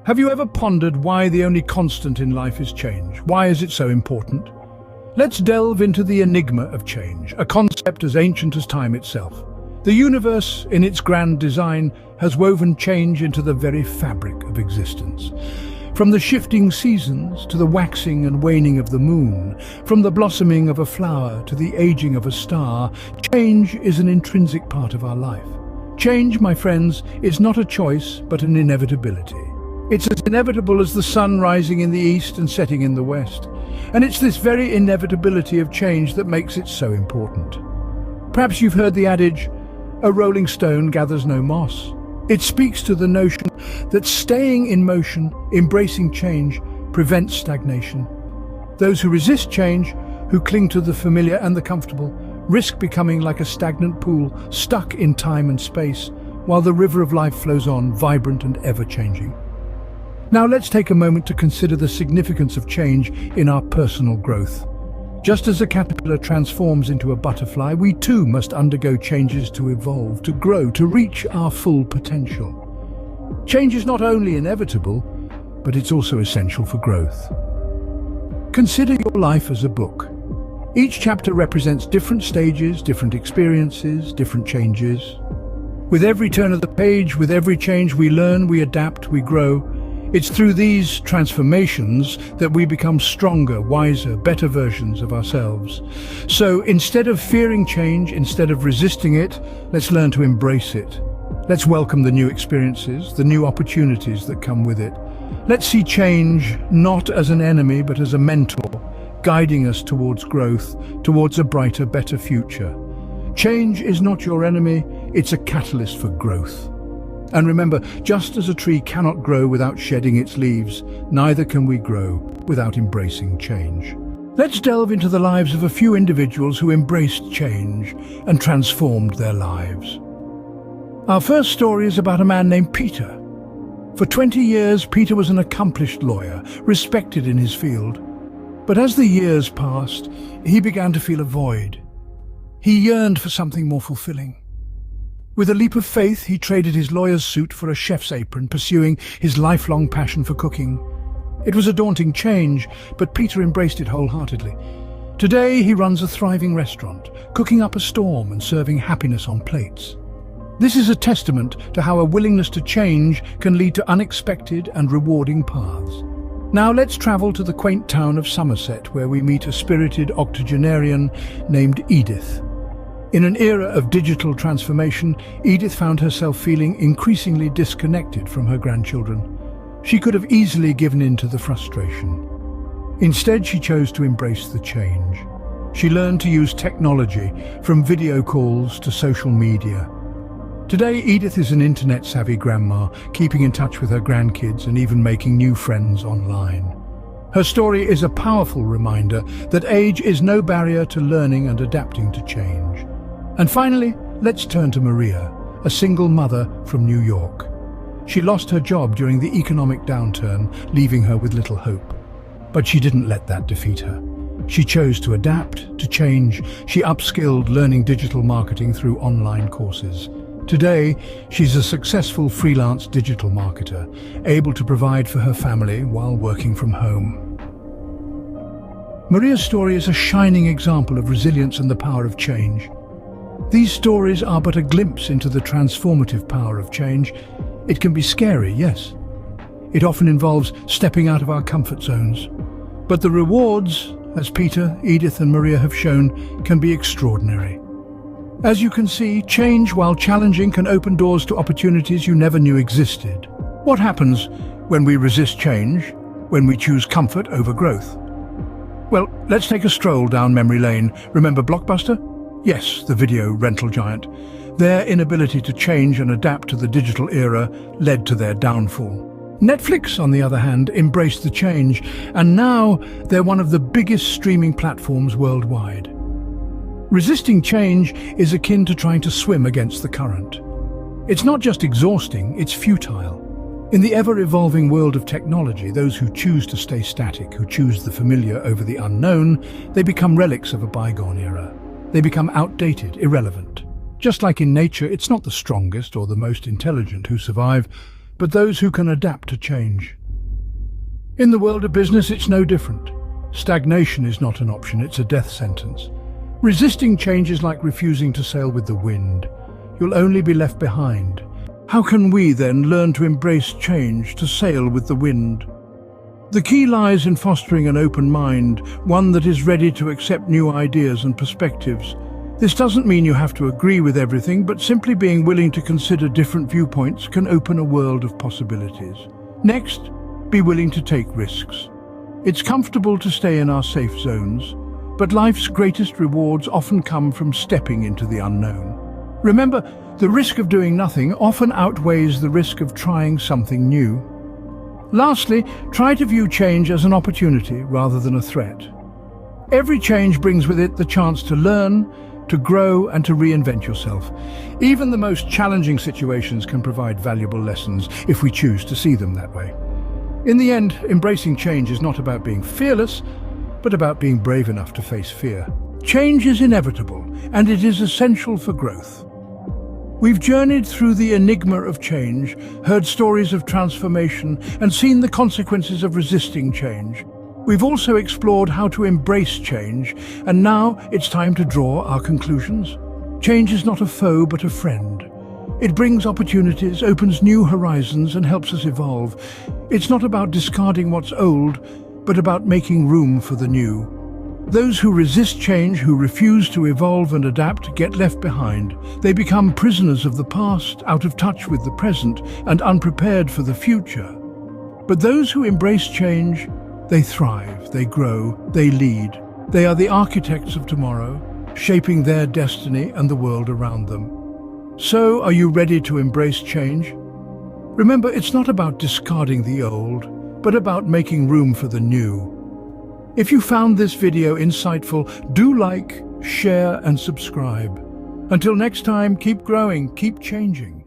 Have you ever pondered why the only constant in life is change? Why is it so important? Let's delve into the enigma of change, a concept as ancient as time itself. The universe, in its grand design, has woven change into the very fabric of existence. From the shifting seasons to the waxing and waning of the moon, from the blossoming of a flower to the aging of a star, change is an intrinsic part of our life. Change, my friends, is not a choice but an inevitability. It's as inevitable as the sun rising in the east and setting in the west. And it's this very inevitability of change that makes it so important. Perhaps you've heard the adage, "A rolling stone gathers no moss." It speaks to the notion that staying in motion, embracing change, prevents stagnation. Those who resist change, who cling to the familiar and the comfortable, risk becoming like a stagnant pool, stuck in time and space, while the river of life flows on, vibrant and ever-changing. Now let's take a moment to consider the significance of change in our personal growth. Just as a caterpillar transforms into a butterfly, we too must undergo changes to evolve, to grow, to reach our full potential. Change is not only inevitable, but it's also essential for growth. Consider your life as a book. Each chapter represents different stages, different experiences, different changes. With every turn of the page, with every change, we learn, we adapt, we grow. It's through these transformations that we become stronger, wiser, better versions of ourselves. So instead of fearing change, instead of resisting it, let's learn to embrace it. Let's welcome the new experiences, the new opportunities that come with it. Let's see change not as an enemy, but as a mentor, guiding us towards growth, towards a brighter, better future. Change is not your enemy, it's a catalyst for growth. And remember, just as a tree cannot grow without shedding its leaves, neither can we grow without embracing change. Let's delve into the lives of a few individuals who embraced change and transformed their lives. Our first story is about a man named Peter. For 20 years, Peter was an accomplished lawyer, respected in his field. But as the years passed, he began to feel a void. He yearned for something more fulfilling. With a leap of faith, he traded his lawyer's suit for a chef's apron, pursuing his lifelong passion for cooking. It was a daunting change, but Peter embraced it wholeheartedly. Today, he runs a thriving restaurant, cooking up a storm and serving happiness on plates. This is a testament to how a willingness to change can lead to unexpected and rewarding paths. Now let's travel to the quaint town of Somerset, where we meet a spirited octogenarian named Edith. In an era of digital transformation, Edith found herself feeling increasingly disconnected from her grandchildren. She could have easily given in to the frustration. Instead, she chose to embrace the change. She learned to use technology, from video calls to social media. Today, Edith is an internet-savvy grandma, keeping in touch with her grandkids and even making new friends online. Her story is a powerful reminder that age is no barrier to learning and adapting to change. And finally, let's turn to Maria, a single mother from New York. She lost her job during the economic downturn, leaving her with little hope. But she didn't let that defeat her. She chose to adapt, to change. She upskilled, learning digital marketing through online courses. Today, she's a successful freelance digital marketer, able to provide for her family while working from home. Maria's story is a shining example of resilience and the power of change. These stories are but a glimpse into the transformative power of change. It can be scary, yes. It often involves stepping out of our comfort zones. But the rewards, as Peter, Edith and Maria have shown, can be extraordinary. As you can see, change, while challenging, can open doors to opportunities you never knew existed. What happens when we resist change, when we choose comfort over growth? Well, let's take a stroll down memory lane. Remember Blockbuster? Yes, the video rental giant. Their inability to change and adapt to the digital era led to their downfall. Netflix, on the other hand, embraced the change, and now they're one of the biggest streaming platforms worldwide. Resisting change is akin to trying to swim against the current. It's not just exhausting, it's futile. In the ever-evolving world of technology, those who choose to stay static, who choose the familiar over the unknown, they become relics of a bygone era. They become outdated, irrelevant. Just like in nature, it's not the strongest or the most intelligent who survive, but those who can adapt to change. In the world of business, it's no different. Stagnation is not an option, it's a death sentence. Resisting change is like refusing to sail with the wind. You'll only be left behind. How can we then learn to embrace change, to sail with the wind? The key lies in fostering an open mind, one that is ready to accept new ideas and perspectives. This doesn't mean you have to agree with everything, but simply being willing to consider different viewpoints can open a world of possibilities. Next, be willing to take risks. It's comfortable to stay in our safe zones, but life's greatest rewards often come from stepping into the unknown. Remember, the risk of doing nothing often outweighs the risk of trying something new. Lastly, try to view change as an opportunity rather than a threat. Every change brings with it the chance to learn, to grow and to reinvent yourself. Even the most challenging situations can provide valuable lessons if we choose to see them that way. In the end, embracing change is not about being fearless, but about being brave enough to face fear. Change is inevitable, and it is essential for growth. We've journeyed through the enigma of change, heard stories of transformation, and seen the consequences of resisting change. We've also explored how to embrace change, and now it's time to draw our conclusions. Change is not a foe, but a friend. It brings opportunities, opens new horizons, and helps us evolve. It's not about discarding what's old, but about making room for the new. Those who resist change, who refuse to evolve and adapt, get left behind. They become prisoners of the past, out of touch with the present, and unprepared for the future. But those who embrace change, they thrive, they grow, they lead. They are the architects of tomorrow, shaping their destiny and the world around them. So, are you ready to embrace change? Remember, it's not about discarding the old, but about making room for the new. If you found this video insightful, do like, share, and subscribe. Until next time, keep growing, keep changing.